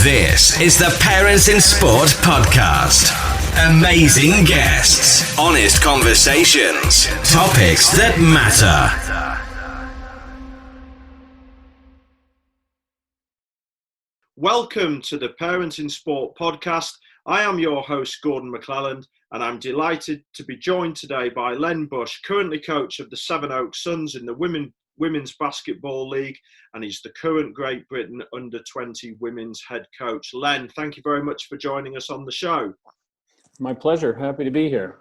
This is the Parents in Sport podcast. Amazing guests, honest conversations, topics that matter. Welcome to the Parents in Sport podcast. I am your host, Gordon MacLelland, and I'm delighted to be joined today by Len Busch, currently coach of the Sevenoaks Suns in the Women's Basketball League, and he's the current Great Britain Under-20 Women's head coach. Len, thank you very much for joining us on the show. My pleasure. Happy to be here.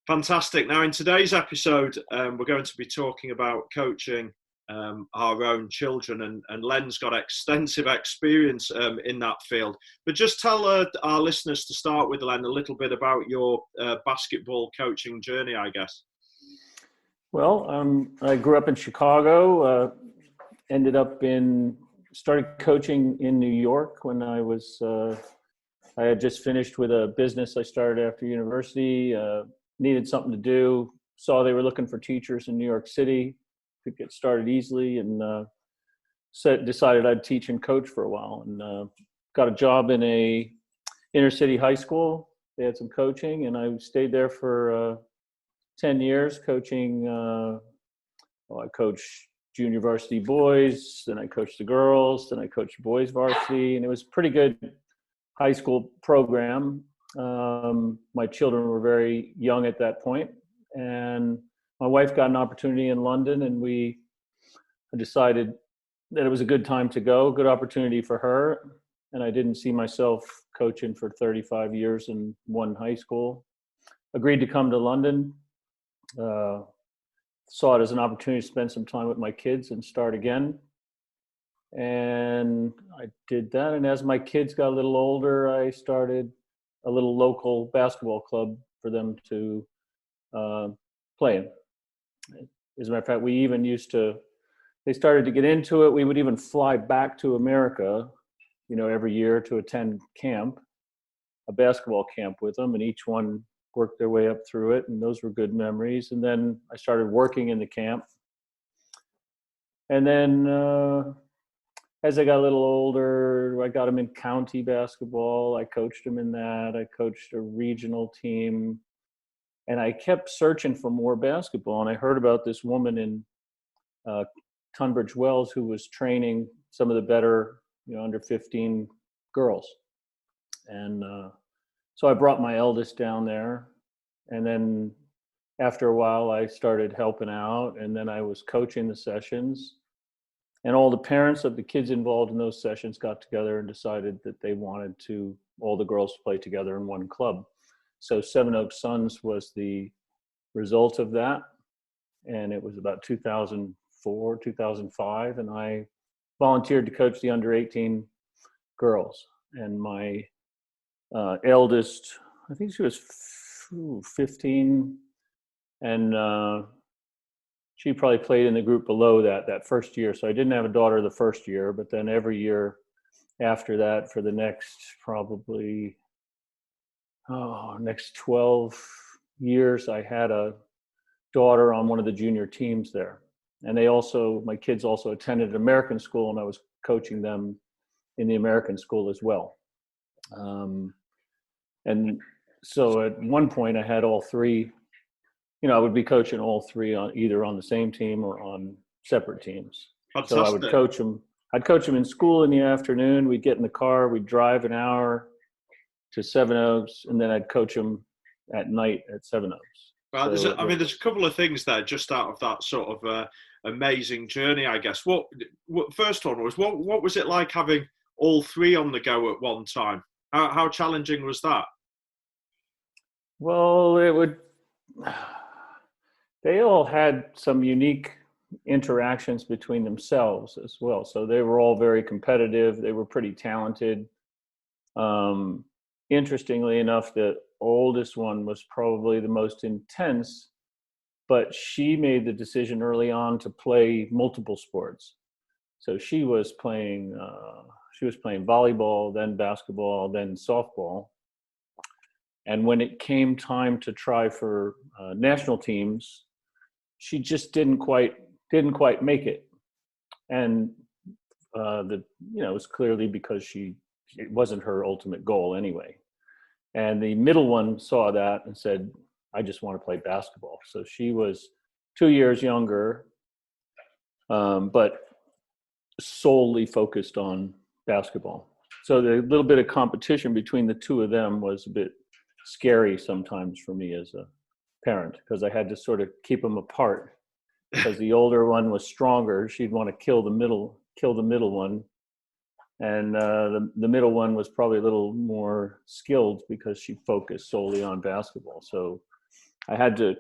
Fantastic. Now, in today's episode, we're going to be talking about coaching our own children, and Len's got extensive experience in that field. But just tell our listeners to start with, Len, a little bit about your basketball coaching journey, I guess. Well, I grew up in Chicago, started coaching in New York when I had just finished with a business I started after university, needed something to do, saw they were looking for teachers in New York City, could get started easily, and decided I'd teach and coach for a while, and got a job in a inner city high school. They had some coaching, and I stayed there for 10 years coaching. I coached junior varsity boys, then I coached the girls, then I coached boys varsity, and it was a pretty good high school program. My children were very young at that point, and my wife got an opportunity in London, and we decided that it was a good time to go, good opportunity for her, and I didn't see myself coaching for 35 years in one high school. Agreed to come to London. Saw it as an opportunity to spend some time with my kids and start again. And I did that. And as my kids got a little older, I started a little local basketball club for them to play in. As a matter of fact, they started to get into it. We would even fly back to America, every year to attend camp, a basketball camp with them, and each one worked their way up through it, and those were good memories. And then I started working in the camp. And then as I got a little older, I got them in county basketball. I coached them in that. I coached a regional team. And I kept searching for more basketball. And I heard about this woman in Tunbridge Wells who was training some of the better, under 15 girls. And so I brought my eldest down there, and then after a while I started helping out, and then I was coaching the sessions, and all the parents of the kids involved in those sessions got together and decided that they wanted all the girls to play together in one club. So Sevenoaks Suns was the result of that, and it was about 2004, 2005, and I volunteered to coach the under 18 girls, and my eldest, I think she was 15, and she probably played in the group below that first year. So I didn't have a daughter the first year, but then every year after that for the next 12 years, I had a daughter on one of the junior teams there. And my kids also attended an American school, and I was coaching them in the American school as well. And so at one point I had all three, I would be coaching all three either on the same team or on separate teams. Fantastic. So I would coach them. I'd coach them in school in the afternoon. We'd get in the car, we'd drive an hour to Sevenoaks, and then I'd coach them at night at Sevenoaks. Well, there's a couple of things there just out of that sort of amazing journey, I guess. What first one was, what was it like having all three on the go at one time? How challenging was that? Well, they all had some unique interactions between themselves as well. So they were all very competitive. They were pretty talented. Interestingly enough, the oldest one was probably the most intense, but she made the decision early on to play multiple sports. So she was playing volleyball, then basketball, then softball. And when it came time to try for national teams, she just didn't quite make it. And it was clearly because she it wasn't her ultimate goal anyway. And the middle one saw that and said, I just want to play basketball. So she was 2 years younger, but solely focused on basketball. So the little bit of competition between the two of them was a bit scary sometimes for me as a parent, because I had to sort of keep them apart, because the older one was stronger. She'd want to kill the middle one. And the middle one was probably a little more skilled because she focused solely on basketball. So I had to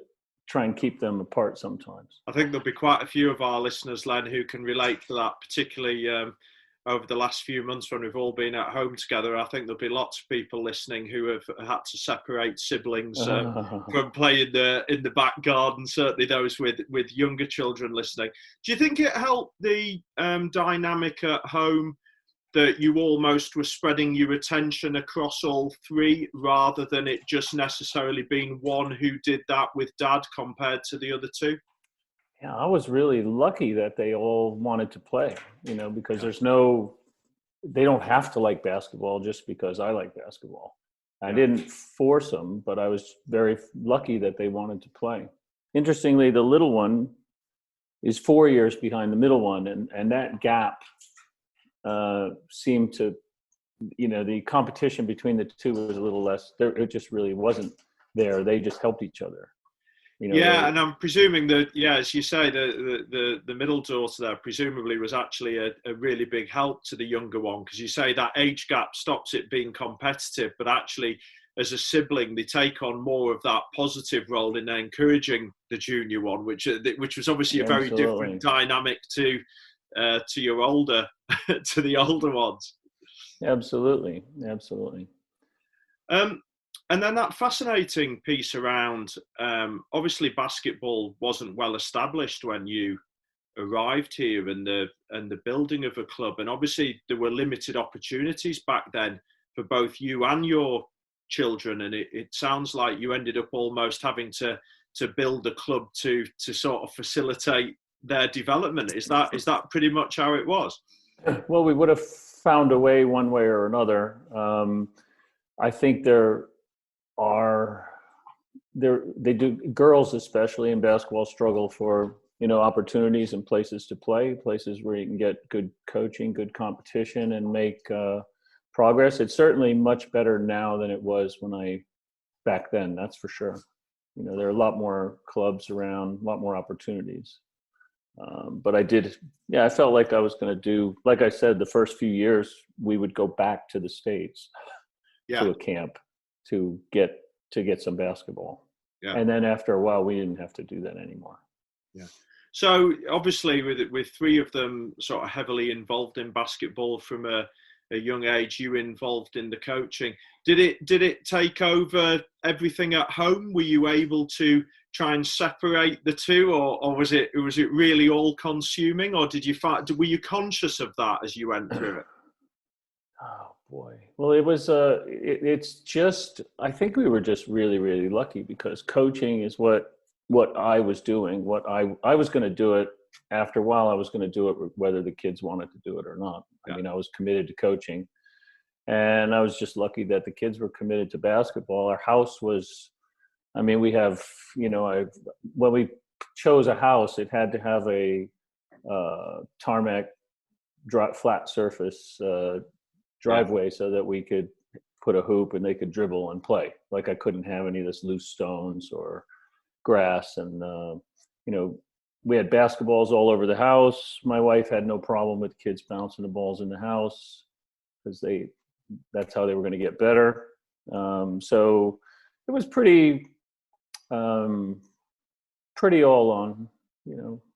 try and keep them apart sometimes. I think there'll be quite a few of our listeners, Len, who can relate to that, particularly over the last few months when we've all been at home together. I think there'll be lots of people listening who have had to separate siblings from playing in the back garden, certainly those with younger children listening. Do you think it helped the dynamic at home that you almost were spreading your attention across all three, rather than it just necessarily being one who did that with dad compared to the other two? Yeah, I was really lucky that they all wanted to play, because they don't have to like basketball just because I like basketball. I didn't force them, but I was very lucky that they wanted to play. Interestingly, the little one is 4 years behind the middle one, and that gap seemed to, the competition between the two was a little less. It just really wasn't there. They just helped each other. And I'm presuming that, as you say, the middle daughter there presumably was actually a really big help to the younger one, because you say that age gap stops it being competitive, but actually as a sibling they take on more of that positive role in encouraging the junior one, which was obviously a very different dynamic to your older to the older ones. Absolutely. And then that fascinating piece around, obviously basketball wasn't well established when you arrived here, and the building of a club, and obviously there were limited opportunities back then for both you and your children, and it sounds like you ended up almost having to build a club to sort of facilitate their development. Is that pretty much how it was? Well, we would have found a way one way or another. I think girls especially in basketball struggle for opportunities and places to play, places where you can get good coaching, good competition, and make progress. It's certainly much better now than it was back then, that's for sure. There are a lot more clubs around, a lot more opportunities. But I felt like I was going to do, like I said, the first few years we would go back to the States to a camp to get some basketball. Yeah. And then after a while, we didn't have to do that anymore. Yeah. So obviously with three of them sort of heavily involved in basketball from a young age, you involved in the coaching. Did it take over everything at home? Were you able to try and separate the two, or was it really all consuming, or were you conscious of that as you went through it? Oh boy. Well, it was it's just, I think we were just really, really lucky, because coaching is what I was doing, what I was going to do it. After a while, I was going to do it whether the kids wanted to do it or not. Yeah. I mean, I was committed to coaching, and I was just lucky that the kids were committed to basketball. Our house was, we have, when we chose a house, it had to have a tarmac flat surface driveway, so that we could put a hoop and they could dribble and play. Like, I couldn't have any of this loose stones or grass. And, we had basketballs all over the house. My wife had no problem with kids bouncing the balls in the house, because that's how they were going to get better. So it was pretty all on.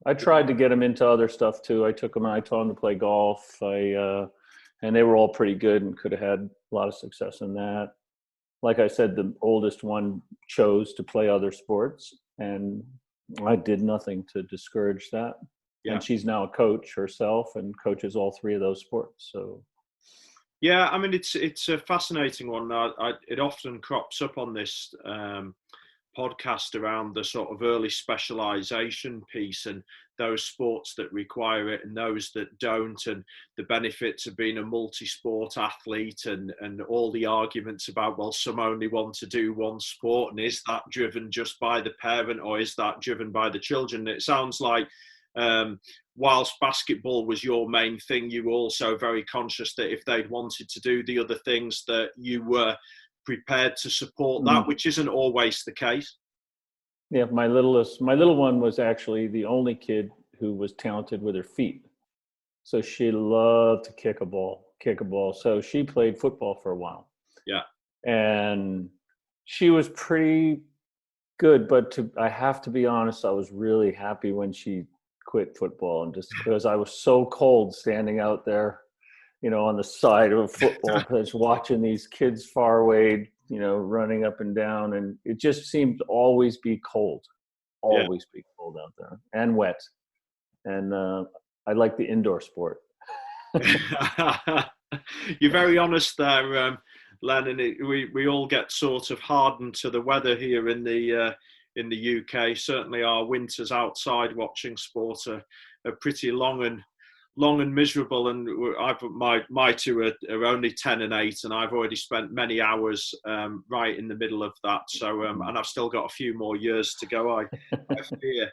I tried to get them into other stuff too. I taught them to play golf. And they were all pretty good and could have had a lot of success in that. Like I said, the oldest one chose to play other sports, and I did nothing to discourage that. Yeah. And she's now a coach herself and coaches all three of those sports. So, yeah, it's a fascinating one. It often crops up on this podcast around the sort of early specialisation piece, and those sports that require it and those that don't, and the benefits of being a multi-sport athlete, and all the arguments about, well, some only want to do one sport, and is that driven just by the parent or is that driven by the children? It sounds like whilst basketball was your main thing, you were also very conscious that if they'd wanted to do the other things, that you were prepared to support that, which isn't always the case. Yeah, my little one was actually the only kid who was talented with her feet. So she loved to kick a ball. So she played football for a while. Yeah. And she was pretty good, but I have to be honest, I was really happy when she quit football, and just because I was so cold standing out there, on the side of a football pitch, watching these kids far away, running up and down, and it just seemed to always be cold, be cold out there and wet. And I like the indoor sport. You're very honest there, Len, and we all get sort of hardened to the weather here in the UK. Certainly our winters outside watching sport are pretty long and miserable, and my two are only 10 and 8, and I've already spent many hours right in the middle of that. So and I've still got a few more years to go, I fear.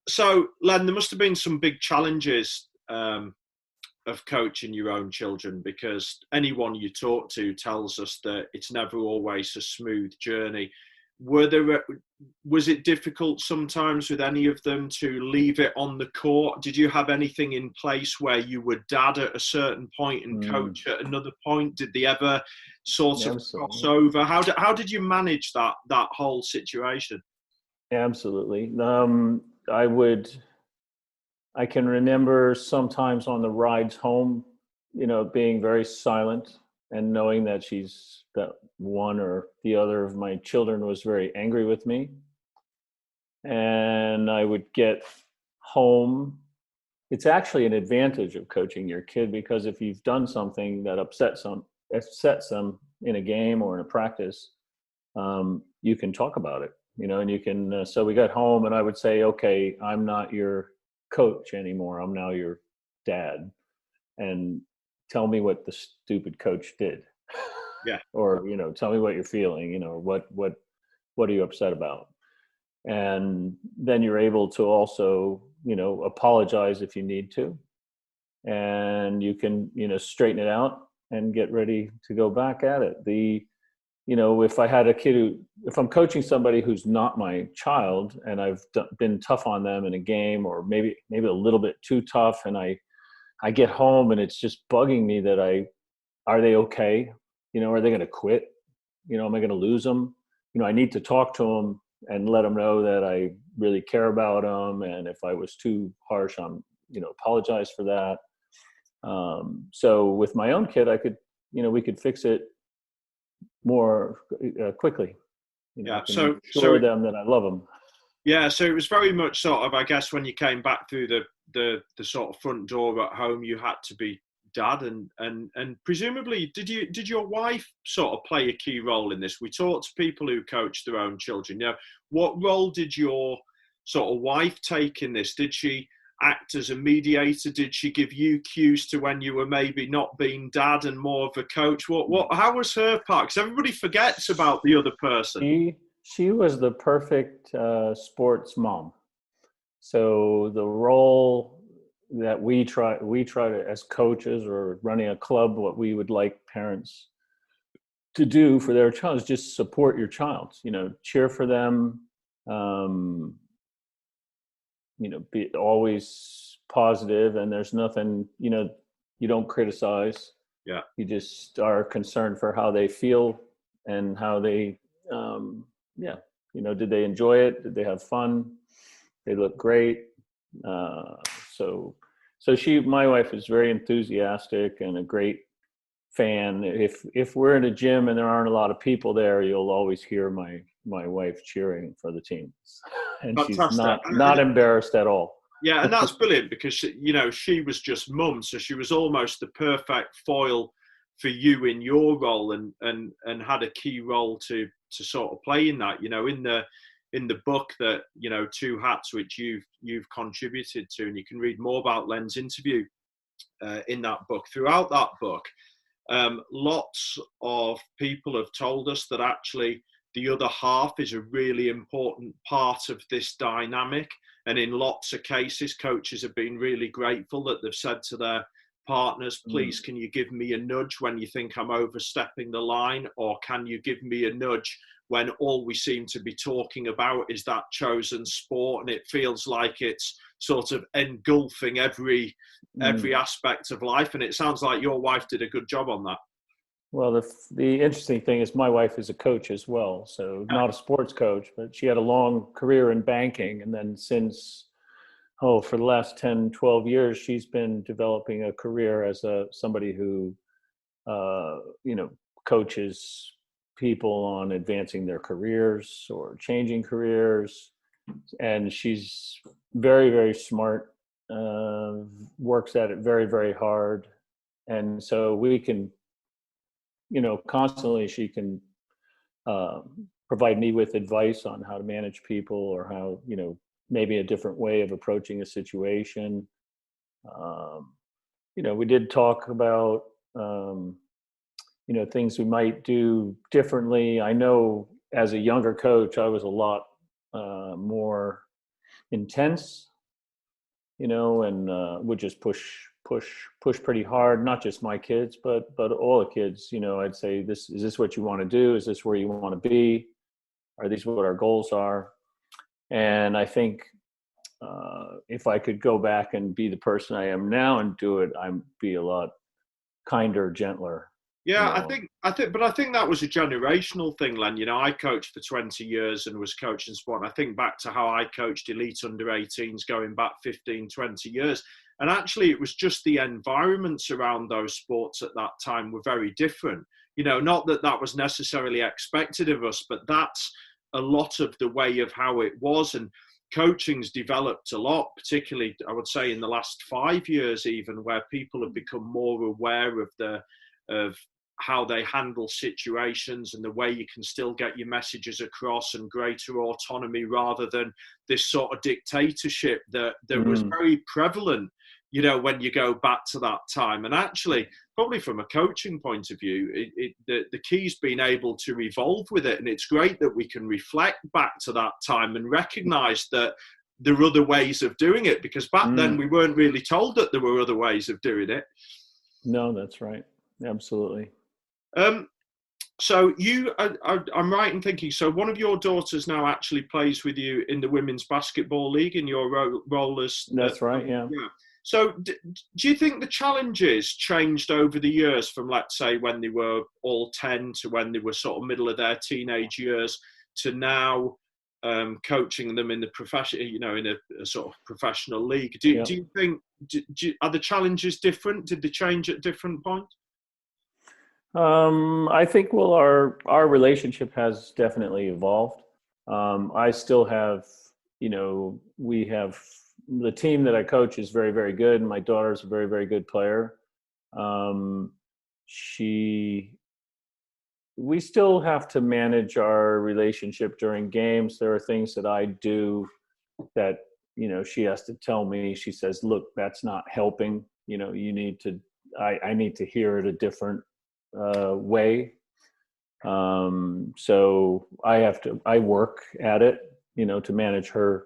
So Len, there must have been some big challenges of coaching your own children, because anyone you talk to tells us that it's never always a smooth journey. Was it difficult sometimes with any of them to leave it on the court? Did you have anything in place where you were dad at a certain point and coach at another point? Did they ever sort of cross over? How did you manage that whole situation? Absolutely. I can remember sometimes on the rides home, being very silent and knowing that that one or the other of my children was very angry with me. And I would get home. It's actually an advantage of coaching your kid, because if you've done something that upsets them in a game or in a practice, you can talk about it, and you can, so we got home and I would say, okay, I'm not your coach anymore. I'm now your dad. And tell me what the stupid coach did. Yeah. Or, tell me what you're feeling, what are you upset about? And then you're able to also, apologize if you need to, and you can, straighten it out and get ready to go back at it. If I had a kid if I'm coaching somebody who's not my child and I've been tough on them in a game, or maybe a little bit too tough, and I get home and it's just bugging me that are they okay? Are they going to quit? Am I going to lose them? I need to talk to them and let them know that I really care about them. And if I was too harsh, I'm, apologize for that. So with my own kid, I could, we could fix it more quickly. Show them that I love them. Yeah. So it was very much sort of, I guess, when you came back through the sort of front door at home, you had to be dad, and presumably did your wife sort of play a key role in this? We talk to people who coach their own children. What role did your sort of wife take in this? Did she act as a mediator? Did she give you cues to when you were maybe not being dad and more of a coach? How was her part? Because everybody forgets about the other person. She was the perfect sports mom. So the role that we try to, as coaches or running a club, what we would like parents to do for their child is just support your child, cheer for them, be always positive, and there's nothing, you don't criticize. Yeah. You just are concerned for how they feel and how they, did they enjoy it? Did they have fun? They look great. So my wife is very enthusiastic and a great fan. If we're in a gym and there aren't a lot of people there, you'll always hear my wife cheering for the teams, and Fantastic. She's not embarrassed at all. Yeah, and that's brilliant, because she was just mum, so she was almost the perfect foil for you in your role, and had a key role to sort of play in that. in the book that, you know, Two Hats, which you've contributed to, and you can read more about Len's interview in that book. Throughout that book, lots of people have told us that actually the other half is a really important part of this dynamic. And in lots of cases, coaches have been really grateful that they've said to their partners, please, can you give me a nudge when you think I'm overstepping the line? Or can you give me a nudge when all we seem to be talking about is that chosen sport, and it feels like it's sort of engulfing every aspect of life? And it sounds like your wife did a good job on that. Well, the interesting thing is my wife is a coach as well. So not a sports coach, but she had a long career in banking. And then since, for the last 10, 12 years, she's been developing a career as somebody who, coaches people on advancing their careers or changing careers. And she's very, very smart, works at it very, very hard. And so we can, constantly she can provide me with advice on how to manage people, or how, maybe a different way of approaching a situation. We did talk about, things we might do differently. I know as a younger coach, I was a lot more intense, and would just push pretty hard, not just my kids, but all the kids. I'd say, is this what you want to do? Is this where you want to be? Are these what our goals are? And I think if I could go back and be the person I am now and do it, I'd be a lot kinder, gentler. Yeah, I think that was a generational thing, Len. I coached for 20 years and was coaching sport. And I think back to how I coached elite under 18s going back 15, 20 years. And actually, it was just the environments around those sports at that time were very different. Not that was necessarily expected of us, but that's a lot of the way of how it was. And coaching's developed a lot, particularly, I would say, in the last 5 years, even, where people have become more aware of how they handle situations and the way you can still get your messages across, and greater autonomy rather than this sort of dictatorship that was very prevalent, when you go back to that time. And actually, probably from a coaching point of view, the key's been able to evolve with it. And it's great that we can reflect back to that time and recognize that there are other ways of doing it, because back then we weren't really told that there were other ways of doing it. No, that's right. Absolutely. So I'm right in thinking, so one of your daughters now actually plays with you in the Women's Basketball League in your role as... That's right, yeah. So do you think the challenges changed over the years from, let's say, when they were all 10 to when they were sort of middle of their teenage years to now coaching them in the profession, in a sort of professional league? Do you think, are the challenges different? Did they change at different points? I think, our relationship has definitely evolved. I still have, we have the team that I coach is very, very good. And my daughter's a very, very good player. We still have to manage our relationship during games. There are things that I do that, she has to tell me. She says, look, that's not helping. You need to, I need to hear it a different way. So I work at it, to manage her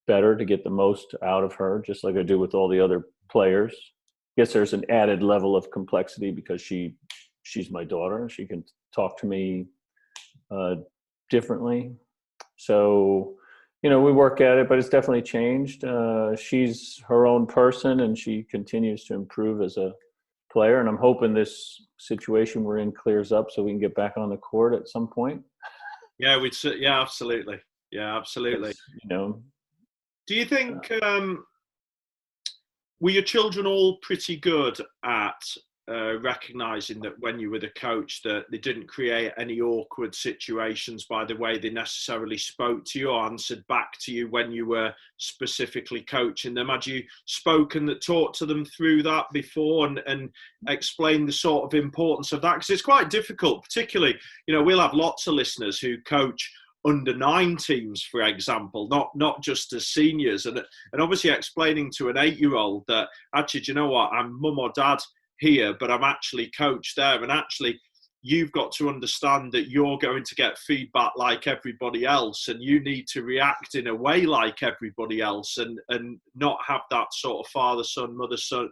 better, to get the most out of her, just like I do with all the other players. I guess there's an added level of complexity because she's my daughter. She can talk to me differently. So, we work at it, but it's definitely changed. She's her own person, and she continues to improve as a player. And I'm hoping this situation we're in clears up so we can get back on the court at some point. Yeah, absolutely. Yeah, absolutely. Do you think, were your children all pretty good at recognizing that when you were the coach that they didn't create any awkward situations by the way they necessarily spoke to you or answered back to you when you were specifically coaching them? Had you talked to them through that before and explained the sort of importance of that? Because it's quite difficult, particularly, we'll have lots of listeners who coach under-9 teams, for example, not just as seniors, and obviously explaining to an 8-year-old that actually, do you know what, I'm mum or dad here, but I'm actually coach there, and actually you've got to understand that you're going to get feedback like everybody else, and you need to react in a way like everybody else, and not have that sort of father-son, mother-son,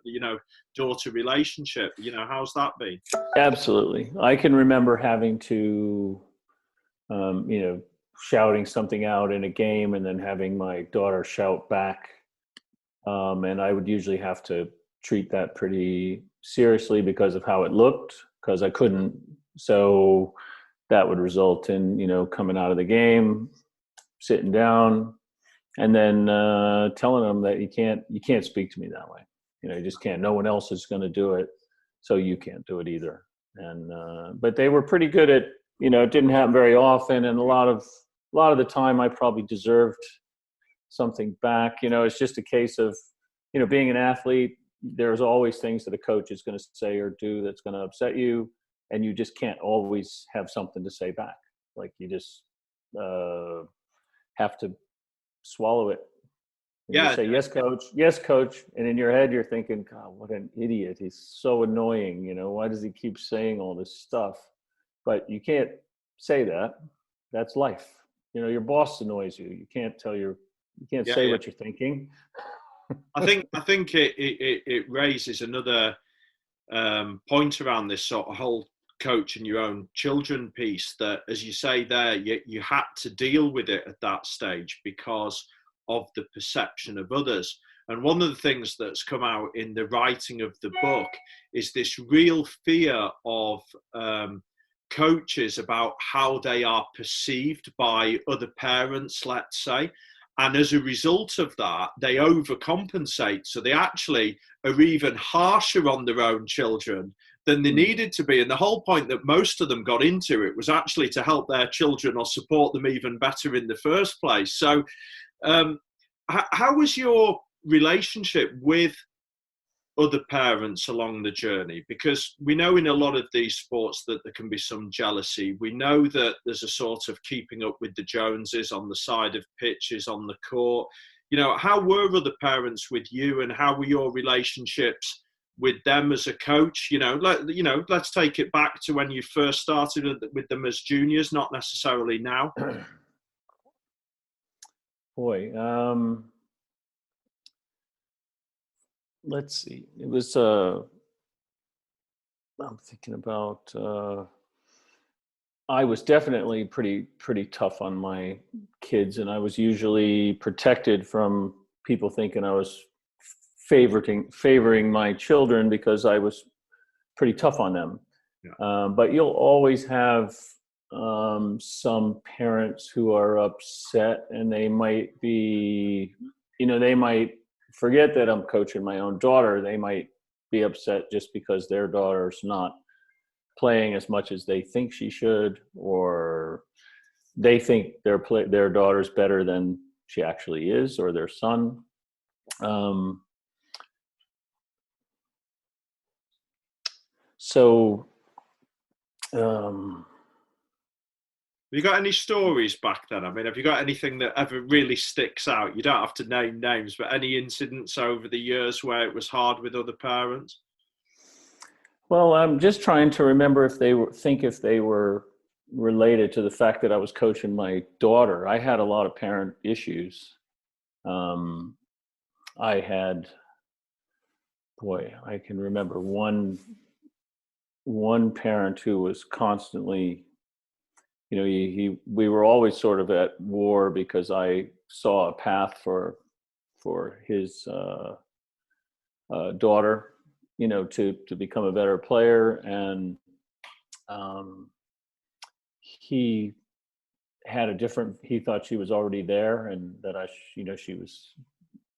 daughter relationship. How's that been? Absolutely. I can remember having to, shouting something out in a game and then having my daughter shout back. And I would usually have to treat that pretty seriously because of how it looked, because I couldn't. So that would result in, coming out of the game, sitting down, and then telling them that you can't speak to me that way. You just can't. No one else is going to do it, so you can't do it either. And but they were pretty good at, it didn't happen very often, and a lot of the time I probably deserved something back. It's just a case of, being an athlete, there's always things that a coach is going to say or do that's going to upset you, and you just can't always have something to say back. Like, you just have to swallow it. You say, yes, coach. And in your head, you're thinking, God, what an idiot. He's so annoying. Why does he keep saying all this stuff? But you can't say that. That's life. Your boss annoys you. You can't say what you're thinking. I think it raises another point around this sort of whole coaching your own children piece, that, as you say there, you had to deal with it at that stage because of the perception of others. And one of the things that's come out in the writing of the book is this real fear of coaches about how they are perceived by other parents, let's say. And as a result of that, they overcompensate. So they actually are even harsher on their own children than they needed to be. And the whole point that most of them got into it was actually to help their children or support them even better in the first place. So how was your relationship with other parents along the journey? Because we know in a lot of these sports that there can be some jealousy. We know that there's a sort of keeping up with the Joneses on the side of pitches, on the court. How were other parents with you, and how were your relationships with them as a coach? Let's take it back to when you first started with them as juniors, not necessarily now. Boy, let's see. It was, I'm thinking about, I was definitely pretty tough on my kids, and I was usually protected from people thinking I was favoring my children because I was pretty tough on them. Yeah. But you'll always have some parents who are upset, and they might be, they might forget that I'm coaching my own daughter. They might be upset just because their daughter's not playing as much as they think she should, or they think their daughter's better than she actually is, or their son. Have you got any stories back then? I mean, have you got anything that ever really sticks out? You don't have to name names, but any incidents over the years where it was hard with other parents? Well, I'm just trying to remember if they were related to the fact that I was coaching my daughter. I had a lot of parent issues. I can remember one parent who was constantly, we were always sort of at war because I saw a path for his daughter, to become a better player. And he thought she was already there, and that she was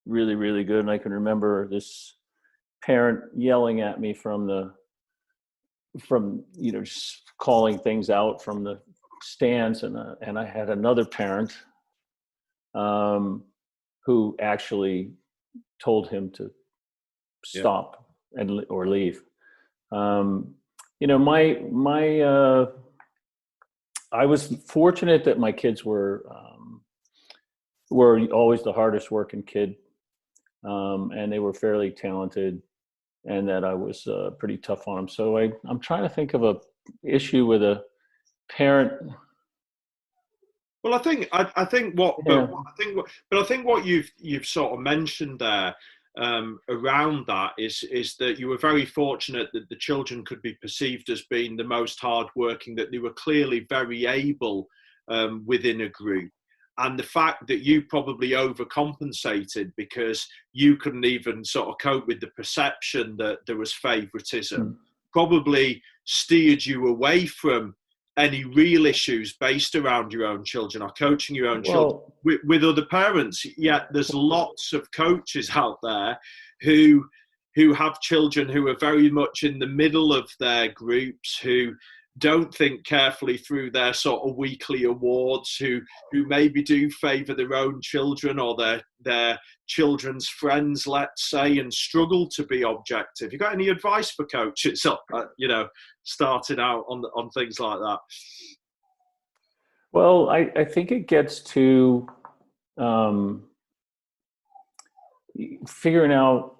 really, really good. And I can remember this parent yelling at me from just calling things out from the stands, and I had another parent who actually told him to stop or leave. I was fortunate that my kids were always the hardest working kid, and they were fairly talented, and that I was pretty tough on them. So I'm trying to think of a issue with a parent. Well, I think what you've sort of mentioned there around that is that you were very fortunate that the children could be perceived as being the most hardworking, that they were clearly very able within a group. And the fact that you probably overcompensated because you couldn't even sort of cope with the perception that there was favoritism probably steered you away from any real issues based around your own children or coaching your own children with other parents. Yet there's lots of coaches out there who have children who are very much in the middle of their groups, who don't think carefully through their sort of weekly awards, who maybe do favour their own children or their children's friends, let's say, and struggle to be objective. You got any advice for coaches, starting out on things like that? Well, I think it gets to figuring out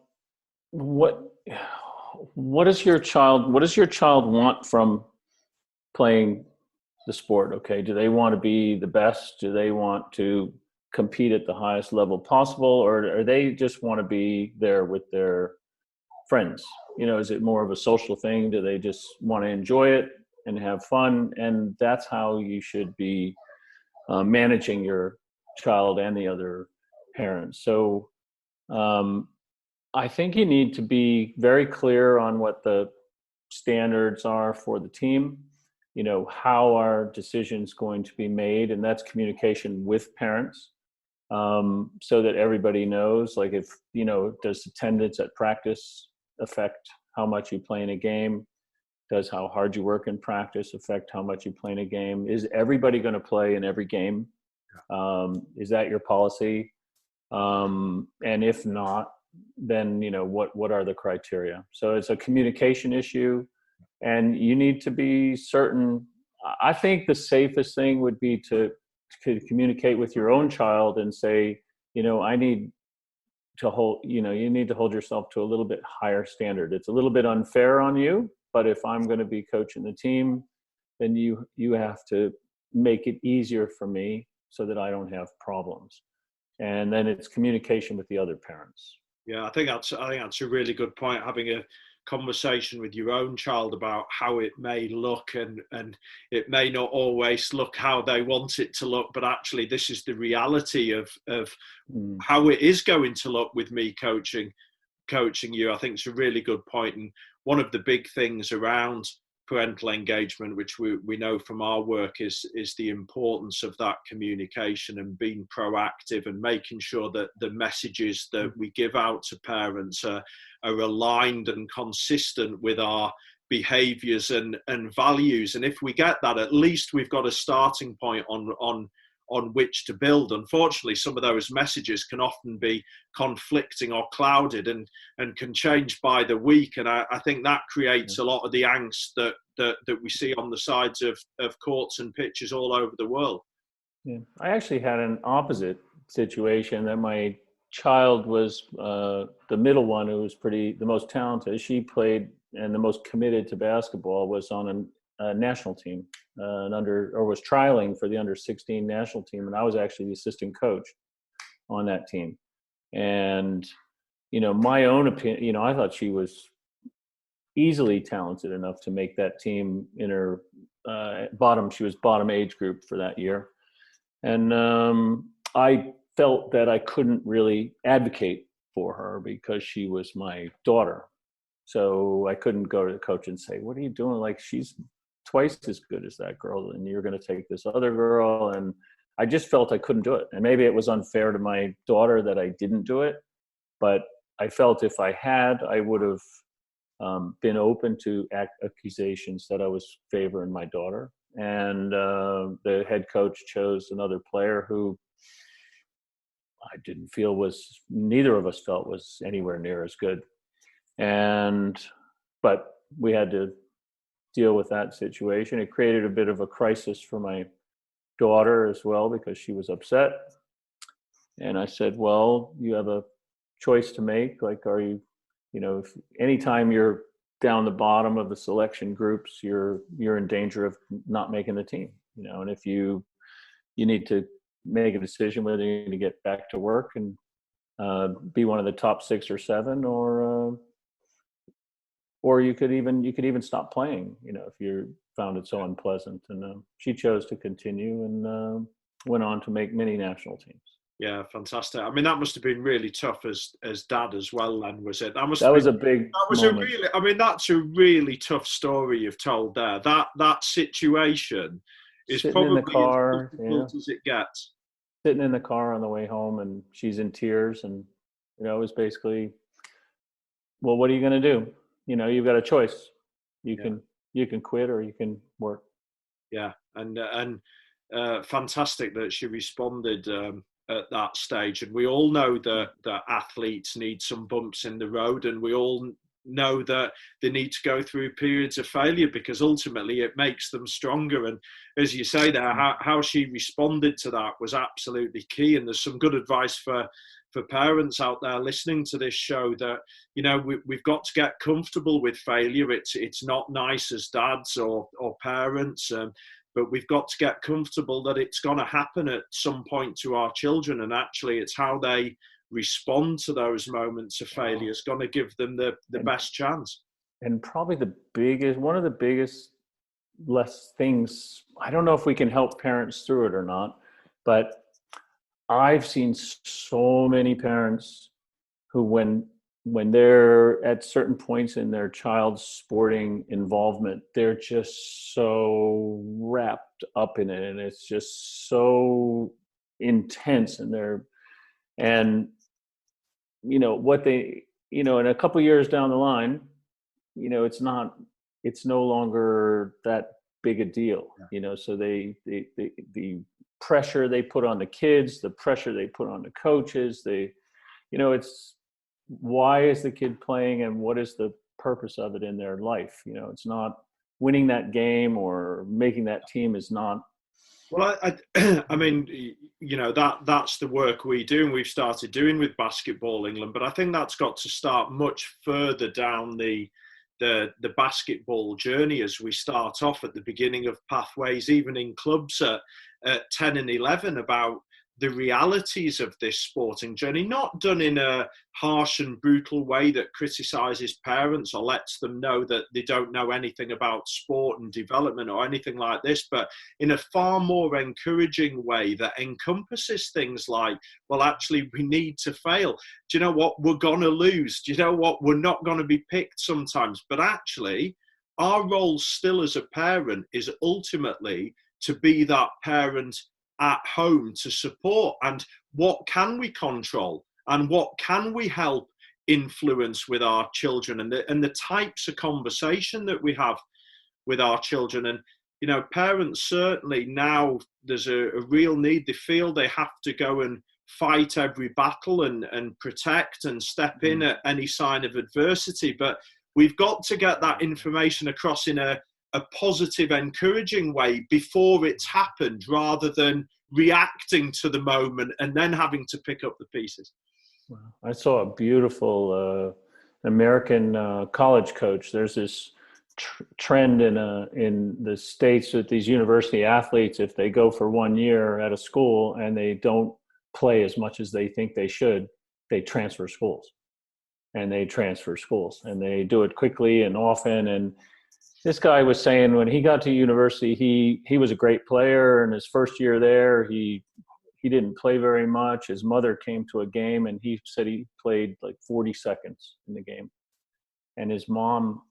what does your child want from playing the sport. Okay, do they want to be the best? Do they want to compete at the highest level possible, or they just want to be there with their friends? Is it more of a social thing? Do they just want to enjoy it and have fun? And that's how you should be managing your child and the other parents. So I think you need to be very clear on what the standards are for the team. How are decisions going to be made? And that's communication with parents, so that everybody knows, like, if, does attendance at practice affect how much you play in a game? Does how hard you work in practice affect how much you play in a game? Is everybody going to play in every game? Is that your policy? And if not, then, what are the criteria? So it's a communication issue. And you need to be certain. I think the safest thing would be to communicate with your own child and say, I need to hold, you need to hold yourself to a little bit higher standard. It's a little bit unfair on you, but if I'm going to be coaching the team, then you have to make it easier for me so that I don't have problems. And then it's communication with the other parents. Yeah, I think that's a really good point, having a conversation with your own child about how it may look, and it may not always look how they want it to look, but actually this is the reality of how it is going to look with me coaching you. I think it's a really good point. And one of the big things around parental engagement, which we know from our work, is the importance of that communication and being proactive and making sure that the messages that we give out to parents are aligned and consistent with our behaviours and values. And if we get that, at least we've got a starting point on which to build. Unfortunately, some of those messages can often be conflicting or clouded and can change by the week. And I think that creates a lot of the angst that we see on the sides of courts and pitches all over the world. Yeah. I actually had an opposite situation, that my child was the middle one, who was the most talented. She played, and the most committed to basketball, was on a national team, was trialing for the under 16 national team. And I was actually the assistant coach on that team. And, my own opinion, I thought she was easily talented enough to make that team in her she was bottom age group for that year. And I felt that I couldn't really advocate for her because she was my daughter. So I couldn't go to the coach and say, what are you doing? Like, she's twice as good as that girl, and you're going to take this other girl. And I just felt I couldn't do it. And maybe it was unfair to my daughter that I didn't do it, but I felt if I had, I would have been open to accusations that I was favoring my daughter. And the head coach chose another player who I didn't feel neither of us felt was anywhere near as good. But we had to deal with that situation. It created a bit of a crisis for my daughter as well, because she was upset. And I said, well, you have a choice to make. Like, are you, if anytime you're down the bottom of the selection groups, you're in danger of not making the team, and if you need to make a decision whether you need to get back to work and be one of the top 6 or 7, or you could even stop playing, if you found it so unpleasant. And she chose to continue and went on to make many national teams. Yeah, fantastic. I mean, that must have been really tough as dad as well, Len, was it? That's a big moment. That's a really tough story you've told there. That situation is sitting probably in the car, as difficult as it gets. Sitting in the car on the way home, and she's in tears, and it was basically, well, what are you going to do? You've got a choice. You can quit or you can work. Yeah, and fantastic that she responded at that stage. And we all know that athletes need some bumps in the road, and we all know that they need to go through periods of failure, because ultimately it makes them stronger. And as you say there, how she responded to that was absolutely key. And there's some good advice for parents out there listening to this show, that we've got to get comfortable with failure. It's not nice as dads or parents, but we've got to get comfortable that it's going to happen at some point to our children. And actually, it's how they respond to those moments of failure is going to give them the best chance. And probably one of the biggest less things, I don't know if we can help parents through it or not, but I've seen so many parents who, when they're at certain points in their child's sporting involvement, they're just so wrapped up in it, and it's just so intense, and what they, in a couple of years down the line, it's no longer that big a deal. So the pressure they put on the kids, the pressure they put on the coaches, it's, why is the kid playing and what is the purpose of it in their life? It's not winning that game or making that team is not. Well, I mean, that's the work we do, and we've started doing with Basketball England. But I think that's got to start much further down the basketball journey, as we start off at the beginning of pathways, even in clubs at 10 and 11, about the realities of this sporting journey, not done in a harsh and brutal way that criticises parents or lets them know that they don't know anything about sport and development or anything like this, but in a far more encouraging way that encompasses things like, well, actually, we need to fail. Do you know what? We're going to lose. Do you know what? We're not going to be picked sometimes. But actually, our role still as a parent is ultimately to be that parent at home to support. And what can we control, and what can we help influence with our children, and the types of conversation that we have with our children. And parents, certainly now there's a real need. They feel they have to go and fight every battle and protect and step in at any sign of adversity, but we've got to get that information across in a positive, encouraging way before it's happened, rather than reacting to the moment and then having to pick up the pieces. Wow. I saw a beautiful American college coach. There's this trend in the States with these university athletes. If they go for 1 year at a school and they don't play as much as they think they should, they transfer schools. And they do it quickly and often. And this guy was saying when he got to university, he was a great player, and his first year there, he didn't play very much. His mother came to a game, and he said he played like 40 seconds in the game. And his mom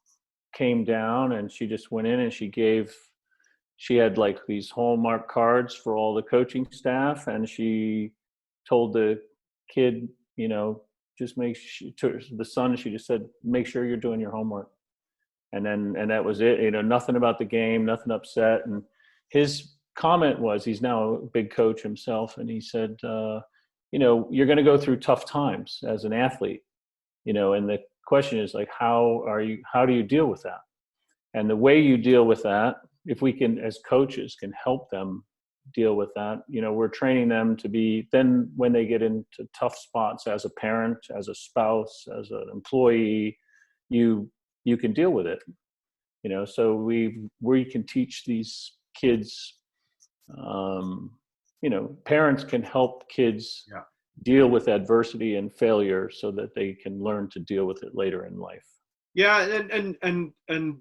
came down, and she just went in and she had like these Hallmark cards for all the coaching staff, and she told the kid, just the son, she just said, make sure you're doing your homework. And that was it, nothing about the game, nothing upset. And his comment was, he's now a big coach himself. And he said, you're going to go through tough times as an athlete, and the question is like, how do you deal with that? And the way you deal with that, if we can, as coaches, can help them deal with that, we're training them to be, then when they get into tough spots as a parent, as a spouse, as an employee, you can deal with it. So we can teach these kids, parents can help kids deal with adversity and failure so that they can learn to deal with it later in life. Yeah,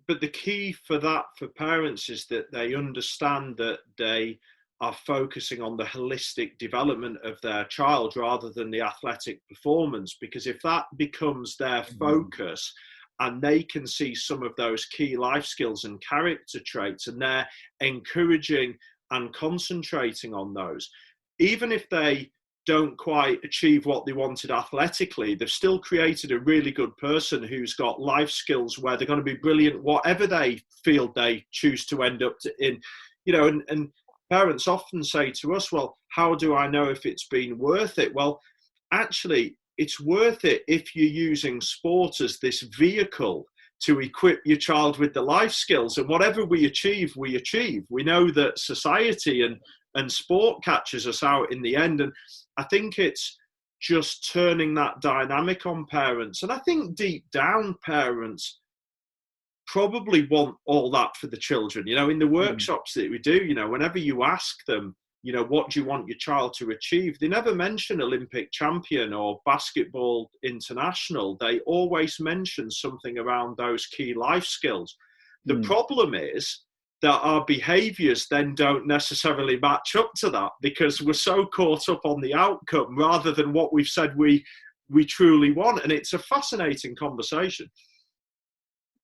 but the key for that for parents is that they understand that they are focusing on the holistic development of their child rather than the athletic performance, because if that becomes their focus and they can see some of those key life skills and character traits and they're encouraging and concentrating on those, even if they don't quite achieve what they wanted athletically, they've still created a really good person who's got life skills where they're going to be brilliant whatever they feel they choose to end up in. And parents often say to us, well, how do I know if it's been worth it? Well, actually, it's worth it if you're using sport as this vehicle to equip your child with the life skills. And whatever we achieve, we achieve. We know that society and sport catches us out in the end. And I think it's just turning that dynamic on parents. And I think deep down, parents probably want all that for the children. In the workshops that we do, whenever you ask them, what do you want your child to achieve? They never mention Olympic champion or basketball international. They always mention something around those key life skills. The problem is that our behaviors then don't necessarily match up to that because we're so caught up on the outcome rather than what we've said we truly want. And it's a fascinating conversation.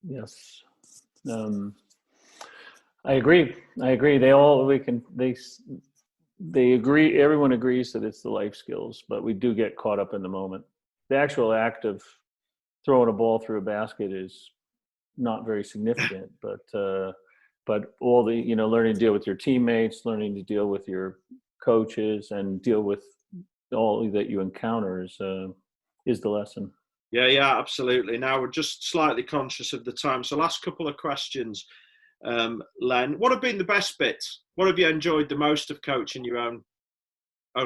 Yes. I agree. They agree. Everyone agrees that it's the life skills, but we do get caught up in the moment. The actual act of throwing a ball through a basket is not very significant, but all the, learning to deal with your teammates, learning to deal with your coaches and deal with all that you encounter is the lesson. Yeah, absolutely. Now we're just slightly conscious of the time. So last couple of questions, Len, what have been the best bits? What have you enjoyed the most of coaching your own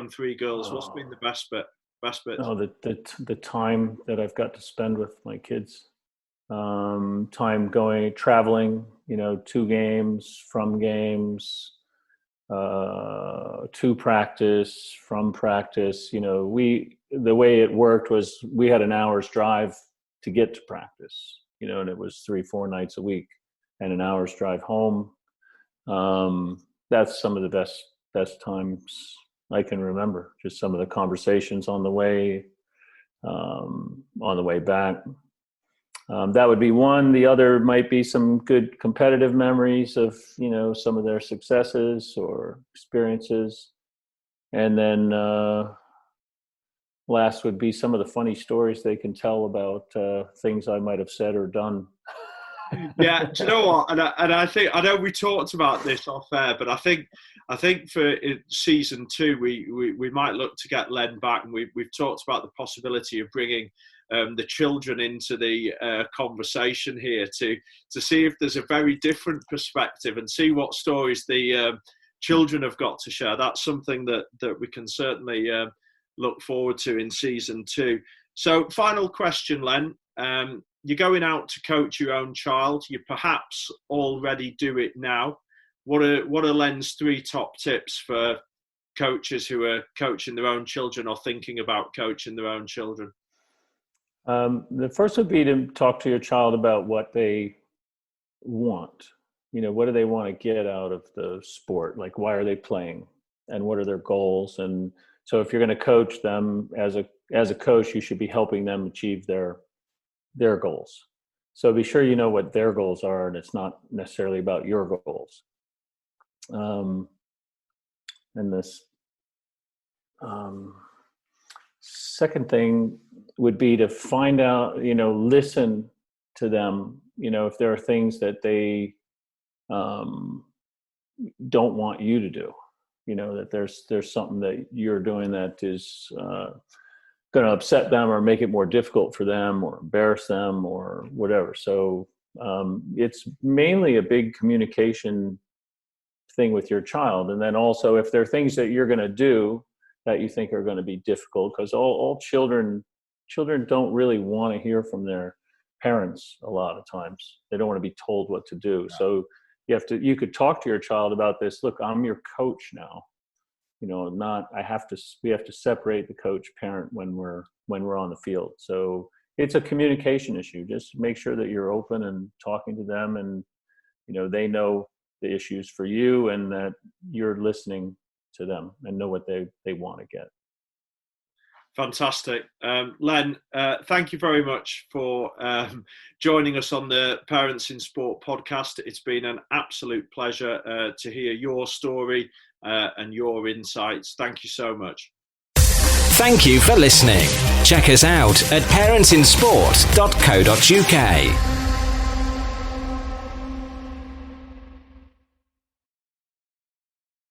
three girls? What's been the best bit? Oh, the time that I've got to spend with my kids. Time traveling, to games, from games, to practice, from practice. The way it worked was we had an hour's drive to get to practice, and it was 3-4 nights a week and an hour's drive home. That's some of the best times I can remember. Just some of the conversations on the way back. That would be one. The other might be some good competitive memories of, some of their successes or experiences. And then last would be some of the funny stories they can tell about things I might have said or done. Yeah, do you know what? And I know we talked about this off air, but I think for season 2 we might look to get Len back, and we've talked about the possibility of bringing the children into the conversation here to see if there's a very different perspective and see what stories the children have got to share. That's something that we can certainly look forward to in season 2. So final question, Len. You're going out to coach your own child. You perhaps already do it now. What are Len's 3 top tips for coaches who are coaching their own children or thinking about coaching their own children? The first would be to talk to your child about what they want. What do they want to get out of the sport? Like, why are they playing? And what are their goals? And so if you're going to coach them as a coach, you should be helping them achieve their goals. So be sure you know what their goals are, and it's not necessarily about your goals. And this second thing would be to find out, listen to them, if there are things that they don't want you to do, that there's something that you're doing that is going to upset them or make it more difficult for them or embarrass them or whatever. So It's mainly a big communication thing with your child. And then also if there are things that you're going to do that you think are going to be difficult, because all children don't really want to hear from their parents a lot of times. They don't want to be told what to do. Yeah. So you could talk to your child about this. Look, I'm your coach now. We have to separate the coach parent when we're on the field. So it's a communication issue. Just make sure that you're open and talking to them, and they know the issues for you, and that you're listening to them and know what they want to get. Fantastic. Len, thank you very much for joining us on the Parents in Sport podcast. It's been an absolute pleasure to hear your story and your insights. Thank you so much. Thank you for listening. Check us out at parentsinsport.co.uk.